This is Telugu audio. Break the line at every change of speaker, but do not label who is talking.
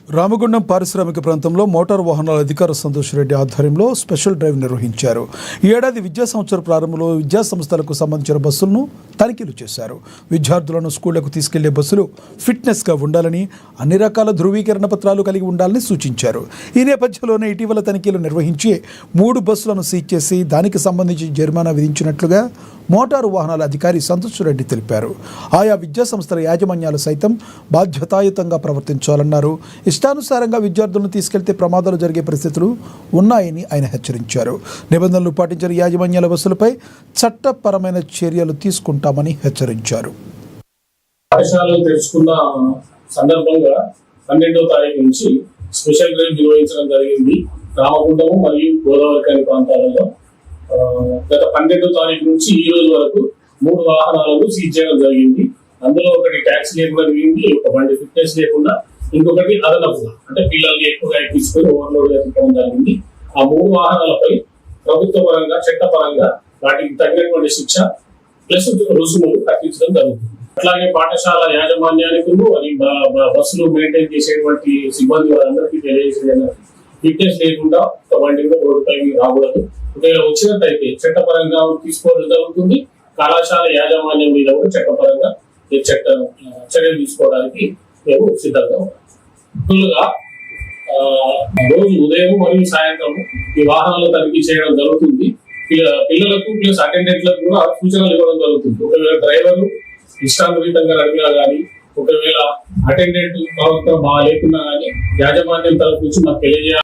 రామగుండం పారిశ్రామిక ప్రాంతంలో మోటార్ వాహనాల అధికార సంతోష్ రెడ్డి ఆధ్వర్యంలో స్పెషల్ డ్రైవ్ నిర్వహించారు. ఈ ఏడాది విద్యా సంవత్సర ప్రారంభంలో విద్యా సంస్థలకు సంబంధించిన బస్సులను తనిఖీలు చేశారు. విద్యార్థులను స్కూళ్లకు తీసుకెళ్లే బస్సులు ఫిట్నెస్గా ఉండాలని, అన్ని రకాల ధృవీకరణ పత్రాలు కలిగి ఉండాలని సూచించారు. ఈ నేపథ్యంలోనే ఇటీవల తనిఖీలు నిర్వహించి 3 బస్సులను సీజ్ చేసి దానికి సంబంధించి జరిమానా విధించినట్లుగా మోటారు వాహనాల అధికారి సంతోష్ రెడ్డి తెలిపారు. ఆయా విద్యా సంస్థల యాజమాన్యాలు సైతం బాధ్యతాయుతంగా ప్రవర్తించాలన్నారు. ఇష్టానుసారంగా విద్యార్థులను తీసుకెళ్తే ప్రమాదాలు జరిగే పరిస్థితులు ఉన్నాయని ఆయన హెచ్చరించారు. నిబంధనలు పాటించని యాజమాన్యాల బస్సులపై చట్టపరమైన చర్యలు తీసుకుంటామని హెచ్చరించారు.
పాఠశాలలు తెరుచుకున్న సందర్భంగా 12వ తారీఖు నుంచి స్పెషల్ డ్రైవ్ నిర్వహించడం జరిగింది. రామగుండము మరియు గోదావరి ప్రాంతాలలో గత 12వ తారీఖు నుంచి ఈ రోజు వరకు 3 వాహనాలను సీజ్ చేయడం జరిగింది. అందులో ఒకటి ట్యాక్సీ లేకుండా జరిగింది, ఒక బండి ఫిట్నెస్ లేకుండా, ఇంకొకటి అదనపుగా అంటే పిల్లల్ని ఎక్కువగా ఎక్కించుకొని ఓవర్లోడ్ గా తిప్పడం జరిగింది. ఆ 3 వాహనాలపై ప్రభుత్వ పరంగా చట్టపరంగా వాటికి తగినటువంటి శిక్ష ప్లస్ రుసుములు కట్టించడం జరుగుతుంది. అట్లాగే పాఠశాల యాజమాన్యానికి బస్సులు మెయింటైన్ చేసేటువంటి సిబ్బంది వారందరికీ తెలియజేసేది ఫిట్నెస్ లేకుండా ఒక బండి కూడా రోడ్డుపై రాకూడదు. ఒకవేళ వచ్చినట్టయితే చట్టపరంగా తీసుకోవడం జరుగుతుంది. కళాశాల యాజమాన్యం మీద కూడా చట్టపరంగా చర్యలు తీసుకోవడానికి మేము సిద్ధంగా ఉన్నాం. రోజు ఉదయం మరియు సాయంత్రం ఈ వాహనాలు తనిఖీ చేయడం జరుగుతుంది. పిల్లలకు ప్లస్ అటెండెంట్లకు కూడా సూచనలు ఇవ్వడం జరుగుతుంది. ఒకవేళ డ్రైవర్లు ఇష్టానురీతంగా నడిపినా కానీ, ఒకవేళ అటెండెంట్ ప్రవర్తన బాగా లేకున్నా కానీ యాజమాన్యం తరఫు నుంచి మాకు తెలియజేయాలి.